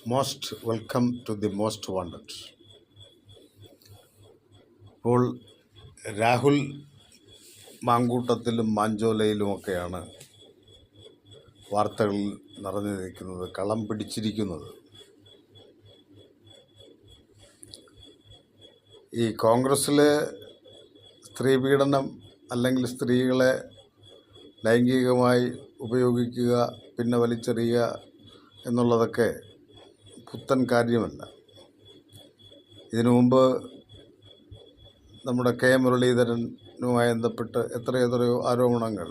Most welcome to the most wanted. ഇപ്പോൾ രാഹുൽ മാങ്കൂട്ടത്തിലും മാഞ്ചോലയിലുമൊക്കെയാണ് വാർത്തകളിൽ നിറഞ്ഞു നിൽക്കുന്നത്, കളം പിടിച്ചിരിക്കുന്നത്. ഈ കോൺഗ്രസ്സിലെ സ്ത്രീ പീഡനം അല്ലെങ്കിൽ സ്ത്രീകളെ ലൈംഗികമായി ഉപയോഗിക്കുക പിന്നെ വലിച്ചെറിയുക എന്നുള്ളതൊക്കെ പുത്തൻ കാര്യമല്ല. ഇതിനു മുമ്പ് നമ്മുടെ കെ മുരളീധരനുമായി ബന്ധപ്പെട്ട് എത്രയോ ആരോപണങ്ങൾ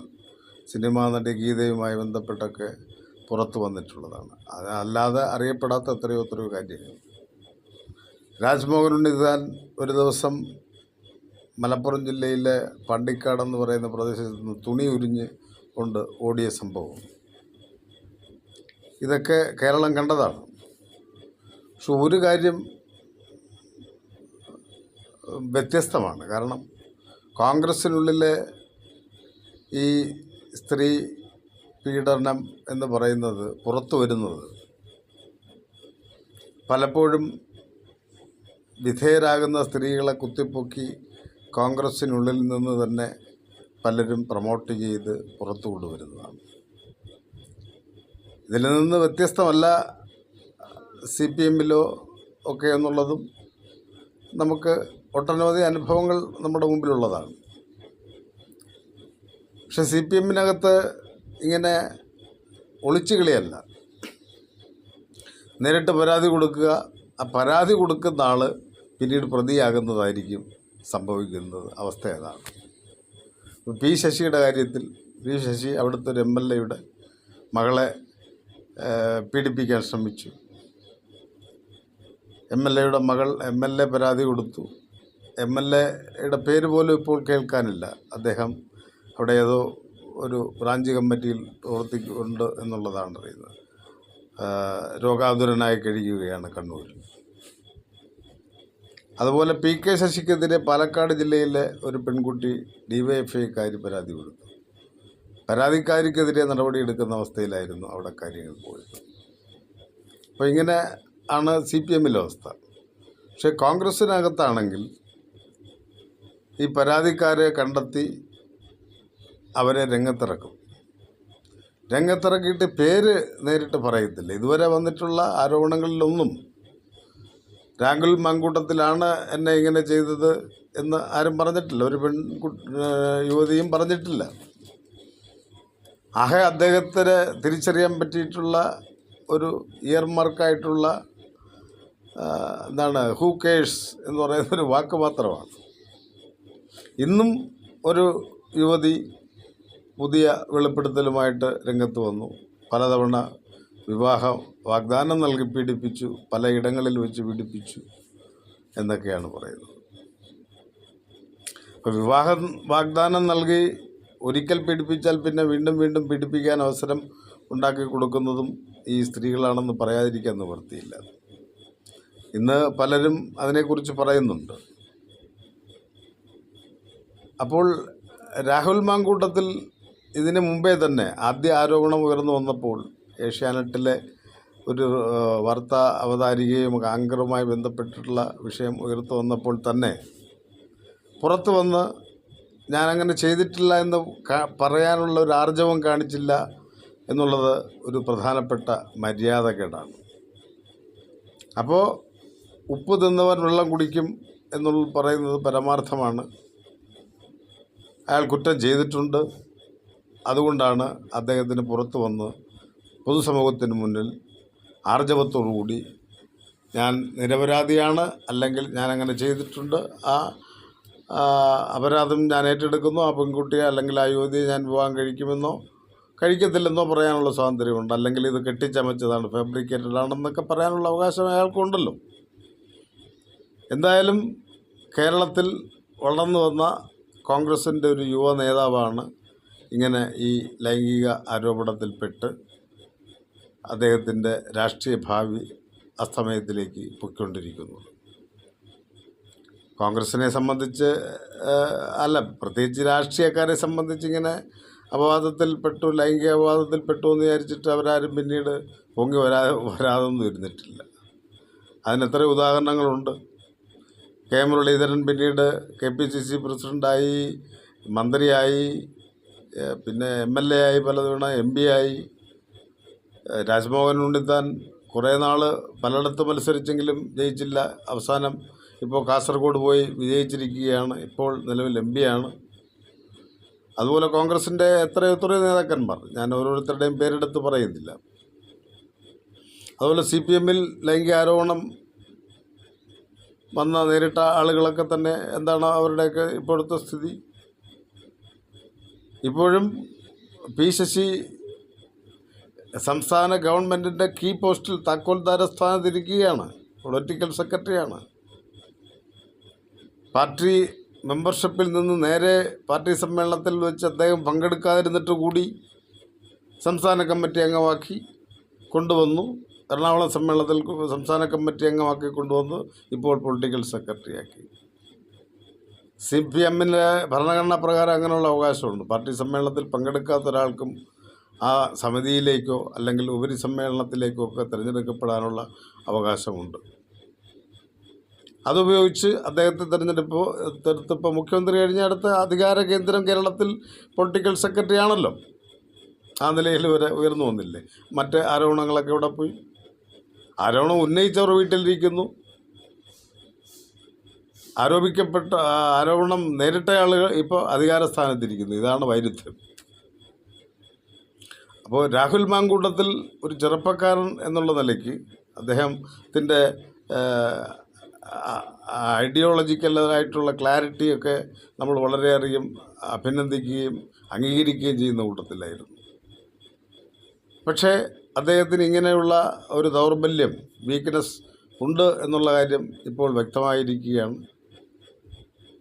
സിനിമാ നടി ഗീതയുമായി ബന്ധപ്പെട്ടൊക്കെ പുറത്തു വന്നിട്ടുള്ളതാണ്. അതല്ലാതെ അറിയപ്പെടാത്ത എത്രയോ കാര്യങ്ങൾ. രാജ്മോഹൻ ഉണ്ണിത്താൻ ഒരു ദിവസം മലപ്പുറം ജില്ലയിലെ പാണ്ടിക്കാട് എന്ന് പറയുന്ന പ്രദേശത്ത് നിന്ന് തുണി ഉരിഞ്ഞ് കൊണ്ട് ഓടിയ സംഭവം, ഇതൊക്കെ കേരളം കണ്ടതാണ്. പക്ഷെ ഒരു കാര്യം വ്യത്യസ്തമാണ്. കാരണം കോൺഗ്രസ്സിനുള്ളിലെ ഈ സ്ത്രീ പീഡനം എന്ന് പറയുന്നത് പുറത്തു വരുന്നത് പലപ്പോഴും വിധേയരാകുന്ന സ്ത്രീകളെ കുത്തിപ്പൊക്കി കോൺഗ്രസ്സിനുള്ളിൽ നിന്ന് തന്നെ പലരും പ്രൊമോട്ട് ചെയ്ത് പുറത്തു കൊണ്ടുവരുന്നതാണ്. ഇതിൽ നിന്ന് വ്യത്യസ്തമല്ല CPM-ലോ ഒക്കെ എന്നുള്ളതും നമുക്ക് ഒട്ടനവധി അനുഭവങ്ങൾ നമ്മുടെ മുമ്പിലുള്ളതാണ്. പക്ഷെ CPM-നകത്ത് ഇങ്ങനെ ഒളിച്ചു കളിയല്ല. നേരിട്ട് പരാതി കൊടുക്കുക, ആ പരാതി കൊടുക്കുന്ന ആൾ പിന്നീട് പ്രതിയാകുന്നതായിരിക്കും സംഭവിക്കുന്നത്. അവസ്ഥ ഏതാണ്? പി ശശിയുടെ കാര്യത്തിൽ ശശി അവിടുത്തെ ഒരു MLA-യുടെ മകളെ പീഡിപ്പിക്കാൻ ശ്രമിച്ചു. MLA-യുടെ മകൾ MLA പരാതി കൊടുത്തു. MLA-യുടെ പേര് പോലും ഇപ്പോൾ കേൾക്കാനില്ല. അദ്ദേഹം അവിടെ ഏതോ ഒരു ബ്രാഞ്ച് കമ്മിറ്റിയിൽ പ്രവർത്തിക്കുന്നുണ്ട് എന്നുള്ളതാണ് അറിയുന്നത്. രോഗാതുരനായി കഴിയുകയാണ് കണ്ണൂരിൽ. അതുപോലെ PK ശശിക്കെതിരെ പാലക്കാട് ജില്ലയിലെ ഒരു പെൺകുട്ടി DYFI-ക്കാർ പരാതി കൊടുത്തു. പരാതിക്കാരിക്കെതിരെ നടപടിയെടുക്കുന്ന അവസ്ഥയിലായിരുന്നു അവിടെ കാര്യങ്ങൾ പോയത്. അപ്പോൾ ഇങ്ങനെ ആണ് CPM-ലെ അവസ്ഥ. പക്ഷേ കോൺഗ്രസ്സിനകത്താണെങ്കിൽ ഈ പരാതിക്കാരെ കണ്ടെത്തി അവരെ രംഗത്തിറക്കിയിട്ട് പേര് നേരിട്ട് പറയത്തില്ല. ഇതുവരെ വന്നിട്ടുള്ള ആരോപണങ്ങളിലൊന്നും രാഹുൽ മാങ്കൂട്ടത്തിലാണ് എന്നെ ഇങ്ങനെ ചെയ്തത് എന്ന് ആരും പറഞ്ഞിട്ടില്ല. ഒരു യുവതിയും പറഞ്ഞിട്ടില്ല. ആകെ അദ്ദേഹത്തിന് തിരിച്ചറിയാൻ പറ്റിയിട്ടുള്ള ഒരു ഇയർ മാർക്കായിട്ടുള്ള ഹൂ കേഴ്സ് എന്ന് പറയുന്നൊരു വാക്ക് മാത്രമാണ്. ഇന്നും ഒരു യുവതി പുതിയ വെളിപ്പെടുത്തലുമായിട്ട് രംഗത്ത് വന്നു. പലതവണ വിവാഹ വാഗ്ദാനം നൽകി പീഡിപ്പിച്ചു, പലയിടങ്ങളിൽ വെച്ച് പീഡിപ്പിച്ചു എന്നൊക്കെയാണ് പറയുന്നത്. അപ്പോൾ വിവാഹ വാഗ്ദാനം നൽകി ഒരിക്കൽ പീഡിപ്പിച്ചാൽ പിന്നെ വീണ്ടും പീഡിപ്പിക്കാൻ അവസരം ഉണ്ടാക്കി കൊടുക്കുന്നതും ഈ സ്ത്രീകളാണെന്ന് പറയാതിരിക്കാൻ നിവൃത്തിയില്ല. ഇന്ന് പലരും അതിനെക്കുറിച്ച് പറയുന്നുണ്ട്. അപ്പോൾ രാഹുൽ മാങ്കൂട്ടത്തിൽ ഇതിന് മുമ്പേ തന്നെ ആദ്യ ആരോപണം ഉയർന്നു വന്നപ്പോൾ ഏഷ്യാനെറ്റിലെ ഒരു വാർത്താ അവതാരികയും ആങ്കറുമായി ബന്ധപ്പെട്ടിട്ടുള്ള വിഷയം ഉയർത്തു വന്നപ്പോൾ തന്നെ പുറത്തു വന്ന് ഞാനങ്ങനെ ചെയ്തിട്ടില്ല എന്ന് പറയാനുള്ള ഒരു ആർജവം കാണിച്ചില്ല എന്നുള്ളത് ഒരു പ്രധാനപ്പെട്ട മര്യാദകേടാണ്. അപ്പോൾ ഉപ്പ് തിന്നവൻ വെള്ളം കുടിക്കും എന്നുള്ളത് പറയുന്നത് പരമാർത്ഥമാണ്. അയാൾ കുറ്റം ചെയ്തിട്ടുണ്ട്. അതുകൊണ്ടാണ് അദ്ദേഹത്തിന് പുറത്തു വന്ന് പൊതുസമൂഹത്തിന് മുന്നിൽ ആർജവത്തോടുകൂടി ഞാൻ നിരപരാധിയാണ്, അല്ലെങ്കിൽ ഞാനങ്ങനെ ചെയ്തിട്ടുണ്ട്, ആ അപരാധം ഞാൻ ഏറ്റെടുക്കുന്നു, ആ പെൺകുട്ടിയെ അല്ലെങ്കിൽ ആ യുവതിയെ ഞാൻ വിവാഹം കഴിക്കുമെന്നോ കഴിക്കത്തില്ലെന്നോ പറയാനുള്ള സ്വാതന്ത്ര്യമുണ്ട്. അല്ലെങ്കിൽ ഇത് കെട്ടിച്ചമച്ചതാണ്, ഫാബ്രിക്കേറ്റഡ് ആണെന്നൊക്കെ പറയാനുള്ള അവകാശം അയാൾക്കുണ്ടല്ലോ. എന്തായാലും കേരളത്തിൽ വളർന്നു വന്ന കോൺഗ്രസിൻ്റെ ഒരു യുവ നേതാവാണ് ഇങ്ങനെ ഈ ലൈംഗിക ആരോപണത്തിൽപ്പെട്ട് അദ്ദേഹത്തിൻ്റെ രാഷ്ട്രീയ ഭാവി അസ്തമയത്തിലേക്ക് പൊയ്ക്കൊണ്ടിരിക്കുന്നത്. കോൺഗ്രസിനെ സംബന്ധിച്ച് പ്രത്യേകിച്ച് രാഷ്ട്രീയക്കാരെ സംബന്ധിച്ച് ഇങ്ങനെ അപവാദത്തിൽപ്പെട്ടു, ലൈംഗിക അപവാദത്തിൽപ്പെട്ടു എന്ന് വിചാരിച്ചിട്ട് അവരാരും പിന്നീട് പൊങ്ങി വരാതൊന്നും ഇരുന്നിട്ടില്ല. അതിനെത്ര ഉദാഹരണങ്ങളുണ്ട്. കെ മുരളീധരൻ പിന്നീട് KPCC പ്രസിഡൻ്റായി, മന്ത്രിയായി, പിന്നെ MLA ആയി, പലതവണ MP ആയി. രാജ്മോഹൻ ഉണ്ണിത്താൻ കുറേ നാൾ പലയിടത്ത് മത്സരിച്ചെങ്കിലും ജയിച്ചില്ല. അവസാനം ഇപ്പോൾ കാസർഗോഡ് പോയി വിജയിച്ചിരിക്കുകയാണ്. ഇപ്പോൾ നിലവിൽ MP ആണ്. അതുപോലെ കോൺഗ്രസിൻ്റെ എത്രയോ നേതാക്കന്മാർ, ഞാൻ ഓരോരുത്തരുടെയും പേരെടുത്ത് പറയുന്നില്ല. അതുപോലെ CPM-ൽ ലൈംഗിക ആരോപണം വന്ന നേരിട്ട ആളുകളൊക്കെ തന്നെ എന്താണ് അവരുടെയൊക്കെ ഇപ്പോഴത്തെ സ്ഥിതി? ഇപ്പോഴും P. ശശി സംസ്ഥാന ഗവൺമെൻറ്റിൻ്റെ കീ പോസ്റ്റിൽ താക്കോൽദാര സ്ഥാനത്തിരിക്കുകയാണ്. പൊളിറ്റിക്കൽ സെക്രട്ടറിയാണ്. പാർട്ടി മെമ്പർഷിപ്പിൽ നിന്ന് നേരെ പാർട്ടി സമ്മേളനത്തിൽ വെച്ച് അദ്ദേഹം പങ്കെടുക്കാതിരുന്നിട്ട് കൂടി സംസ്ഥാന കമ്മിറ്റി അംഗമാക്കി കൊണ്ടുവന്നു. എറണാകുളം സമ്മേളനത്തിൽ സംസ്ഥാന കമ്മിറ്റി അംഗമാക്കി കൊണ്ടുവന്നു. ഇപ്പോൾ പൊളിറ്റിക്കൽ സെക്രട്ടറിയാക്കി. CPM-ൻ്റെ ഭരണഘടനാ പ്രകാരം അങ്ങനെയുള്ള അവകാശമുണ്ട്. പാർട്ടി സമ്മേളനത്തിൽ പങ്കെടുക്കാത്ത ഒരാൾക്കും ആ സമിതിയിലേക്കോ അല്ലെങ്കിൽ ഉപരിസമ്മേളനത്തിലേക്കോ ഒക്കെ തിരഞ്ഞെടുക്കപ്പെടാനുള്ള അവകാശമുണ്ട്. അതുപയോഗിച്ച് അദ്ദേഹത്തെ തിരഞ്ഞെടുത്തപ്പോൾ മുഖ്യമന്ത്രി കഴിഞ്ഞ അടുത്ത അധികാര കേന്ദ്രം കേരളത്തിൽ പൊളിറ്റിക്കൽ സെക്രട്ടറി ആണല്ലോ. ആ നിലയിൽ വരെ ഉയർന്നു വന്നില്ലേ? മറ്റ് ആരോപണങ്ങളൊക്കെ ഇവിടെ പോയി? ആരോപണം ഉന്നയിച്ചവർ വീട്ടിലിരിക്കുന്നു. ആരോപണം നേരിട്ട ആളുകൾ ഇപ്പോൾ അധികാര സ്ഥാനത്തിരിക്കുന്നു. ഇതാണ് വൈരുദ്ധ്യം. അപ്പോൾ രാഹുൽ മാങ്കൂട്ടത്തിൽ ഒരു ചെറുപ്പക്കാരൻ എന്നുള്ള നിലയ്ക്ക് അദ്ദേഹത്തിൻ്റെ ഐഡിയോളജിക്കലായിട്ടുള്ള ക്ലാരിറ്റിയൊക്കെ നമ്മൾ വളരെയധികം അഭിനന്ദിക്കുകയും അംഗീകരിക്കുകയും ചെയ്യുന്ന കൂട്ടത്തിലായിരുന്നു. പക്ഷേ അദ്ദേഹത്തിന് ഇങ്ങനെയുള്ള ഒരു ദൗർബല്യം, വീക്ക്നെസ് ഉണ്ട് എന്നുള്ള കാര്യം ഇപ്പോൾ വ്യക്തമായിരിക്കുകയാണ്.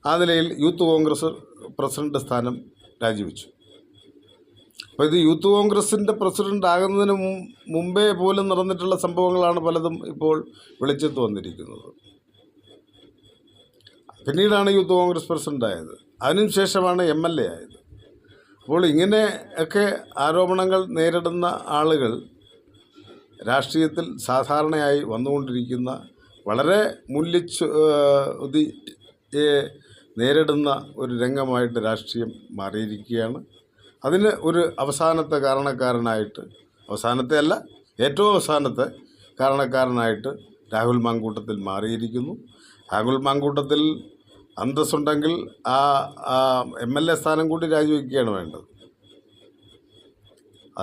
ആ നിലയിൽ യൂത്ത് കോൺഗ്രസ് പ്രസിഡന്റ് സ്ഥാനം രാജിവെച്ചു. അപ്പോൾ ഇത് യൂത്ത് കോൺഗ്രസിൻ്റെ പ്രസിഡന്റ് ആകുന്നതിന് മുമ്പേ പോലും നടന്നിട്ടുള്ള സംഭവങ്ങളാണ് പലതും ഇപ്പോൾ വെളിച്ചത്ത് വന്നിരിക്കുന്നത്. പിന്നീടാണ് യൂത്ത് കോൺഗ്രസ് പ്രസിഡൻ്റായത്. അതിനുശേഷമാണ് MLA ആയത്. അപ്പോൾ ഇങ്ങനെയൊക്കെ ആരോപണങ്ങൾ നേരിടുന്ന ആളുകൾ രാഷ്ട്രീയത്തിൽ സാധാരണയായി വന്നുകൊണ്ടിരിക്കുന്ന, വളരെ നേരിടുന്ന ഒരു രംഗമായിട്ട് രാഷ്ട്രീയം മാറിയിരിക്കുകയാണ്. അതിന് ഒരു അവസാനത്തെ ഏറ്റവും അവസാനത്തെ കാരണക്കാരനായിട്ട് രാഹുൽ മാങ്കൂട്ടത്തിൽ മാറിയിരിക്കുന്നു. രാഹുൽ മാങ്കൂട്ടത്തിൽ അന്തസ്സുണ്ടെങ്കിൽ ആ MLA സ്ഥാനം കൂടി രാജിവെക്കുകയാണ് വേണ്ടത്.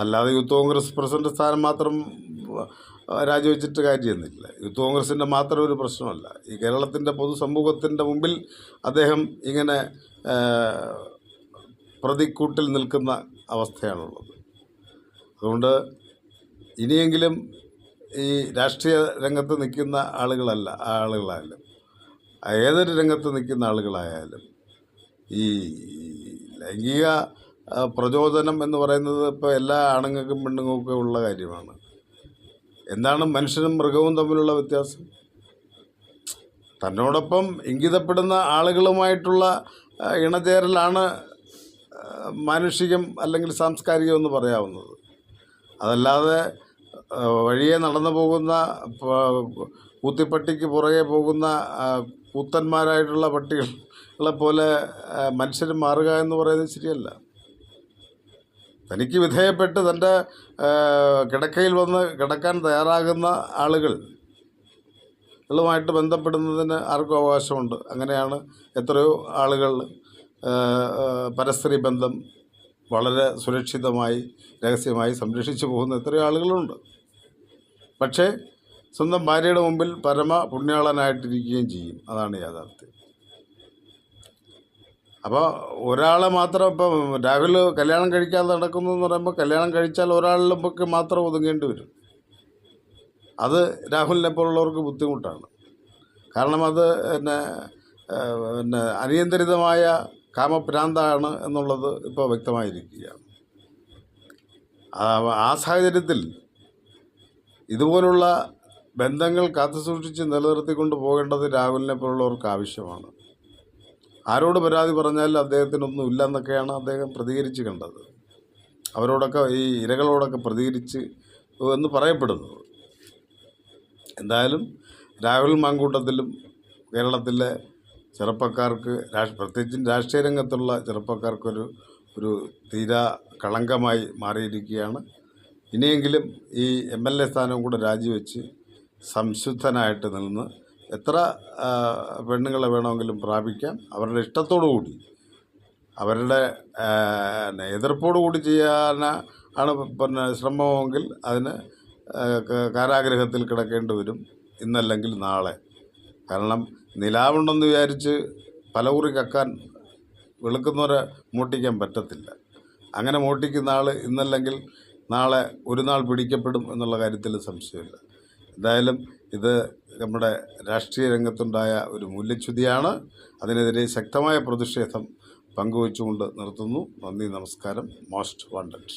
അല്ലാതെ യൂത്ത് കോൺഗ്രസ് പ്രസിഡന്റ് സ്ഥാനം മാത്രം രാജിവെച്ചിട്ട് കാര്യമൊന്നുമില്ല. യൂത്ത് കോൺഗ്രസിൻ്റെ മാത്രം ഒരു പ്രശ്നമല്ല. ഈ കേരളത്തിൻ്റെ പൊതുസമൂഹത്തിൻ്റെ മുമ്പിൽ അദ്ദേഹം ഇങ്ങനെ പ്രതിക്കൂട്ടിൽ നിൽക്കുന്ന അവസ്ഥയാണുള്ളത്. അതുകൊണ്ട് ഇനിയെങ്കിലും ഈ രാഷ്ട്രീയ രംഗത്ത് നിൽക്കുന്ന ആളുകളായാലും ഏതൊരു രംഗത്ത് നിൽക്കുന്ന ആളുകളായാലും ഈ ലൈംഗിക പ്രചോദനം എന്ന് പറയുന്നത് ഇപ്പോൾ എല്ലാ ആണുങ്ങൾക്കും പെണ്ണുങ്ങൾക്കും ഉള്ള കാര്യമാണ്. എന്താണ് മനുഷ്യനും മൃഗവും തമ്മിലുള്ള വ്യത്യാസം? തന്നോടൊപ്പം ഇംഗിതപ്പെടുന്ന ആളുകളുമായിട്ടുള്ള ഇണചേരലാണ് മാനുഷികം അല്ലെങ്കിൽ സാംസ്കാരികം എന്ന് പറയാവുന്നത്. അതല്ലാതെ വഴിയെ നടന്നു പോകുന്ന കൂത്തിപ്പട്ടിക്ക് പുറകെ പോകുന്ന കൂത്തന്മാരായിട്ടുള്ള പട്ടികളെ പോലെ മനുഷ്യർ മാറുക എന്ന് പറയുന്നത് ശരിയല്ല. തനിക്ക് വിധേയപ്പെട്ട് തൻ്റെ കിടക്കയിൽ വന്ന് കിടക്കാൻ തയ്യാറാകുന്ന ആളുകളുമായിട്ട് ബന്ധപ്പെടുന്നതിന് ആർക്കും അവകാശമുണ്ട്. അങ്ങനെയാണ് എത്രയോ ആളുകൾ പരസ്ത്രീ ബന്ധം വളരെ സുരക്ഷിതമായി രഹസ്യമായി സംരക്ഷിച്ചു പോകുന്ന എത്രയോ ആളുകളുണ്ട്. പക്ഷേ സ്വന്തം ഭാര്യയുടെ മുമ്പിൽ പരമ പുണ്യാളനായിട്ടിരിക്കുകയും ചെയ്യും. അതാണ് യാഥാർത്ഥ്യം. അപ്പോൾ ഒരാളെ മാത്രം ഇപ്പം രാഹുൽ കല്യാണം കഴിക്കാതെ നടക്കുന്നു എന്ന് പറയുമ്പോൾ കല്യാണം കഴിച്ചാൽ ഒരാളിലേക്ക് മാത്രം ഒതുങ്ങേണ്ടി വരും. അത് രാഹുലിനെ പോലുള്ളവർക്ക് ബുദ്ധിമുട്ടാണ്. കാരണം അത് പിന്നെ അനിയന്ത്രിതമായ കാമഭ്രാന്താണ് എന്നുള്ളത് ഇപ്പോൾ വ്യക്തമായിരിക്കുകയാണ്. ആ സാഹചര്യത്തിൽ ഇതുപോലുള്ള ബന്ധങ്ങൾ കാത്തുസൂക്ഷിച്ച് നിലനിർത്തിക്കൊണ്ട് പോകേണ്ടത് രാഹുലിനെ പോലുള്ളവർക്ക് ആവശ്യമാണ്. ആരോട് പരാതി പറഞ്ഞാലും അദ്ദേഹത്തിനൊന്നും ഇല്ലെന്നൊക്കെയാണ് അദ്ദേഹം പ്രതികരിച്ച് കണ്ടത്. അവരോടൊക്കെ ഈ ഇരകളോടൊക്കെ പ്രതികരിച്ച് എന്ന് പറയപ്പെടുന്നത്. എന്തായാലും രാഹുൽ മാങ്കൂട്ടത്തിലും കേരളത്തിലെ ചെറുപ്പക്കാർക്ക് പ്രത്യേകിച്ചും രാഷ്ട്രീയ രംഗത്തുള്ള ചെറുപ്പക്കാർക്കൊരു തീരാ കളങ്കമായി മാറിയിരിക്കുകയാണ്. ഇനിയെങ്കിലും ഈ MLA സ്ഥാനവും കൂടെ രാജിവെച്ച് സംശുദ്ധനായിട്ട് നിന്ന് എത്ര പെണ്ണുങ്ങളെ വേണമെങ്കിലും പ്രാപിക്കാം. അവരുടെ ഇഷ്ടത്തോടു കൂടി, അവരുടെ എതിർപ്പോടു കൂടി ആണ് ശ്രമമെങ്കിൽ അതിന് കാരാഗ്രഹത്തിൽ കിടക്കേണ്ടി വരും, ഇന്നല്ലെങ്കിൽ നാളെ. കാരണം നിലാവുണ്ടെന്ന് വിചാരിച്ച് പലകുറി കക്കാൻ വെളുക്കുന്നവരെ മോട്ടിക്കാൻ പറ്റത്തില്ല. അങ്ങനെ മോട്ടിക്കുന്ന ആൾ ഇന്നല്ലെങ്കിൽ നാളെ ഒരു നാൾ പിടിക്കപ്പെടും എന്നുള്ള കാര്യത്തിൽ സംശയമില്ല. എന്തായാലും ഇത് നമ്മുടെ രാഷ്ട്രീയ രംഗത്തുണ്ടായ ഒരു മൂല്യച്യുതിയാണ്. അതിനെതിരെ ശക്തമായ പ്രതിഷേധം പങ്കുവച്ചുകൊണ്ട് നിർത്തുന്നു. നന്ദി, നമസ്കാരം. Most wanted.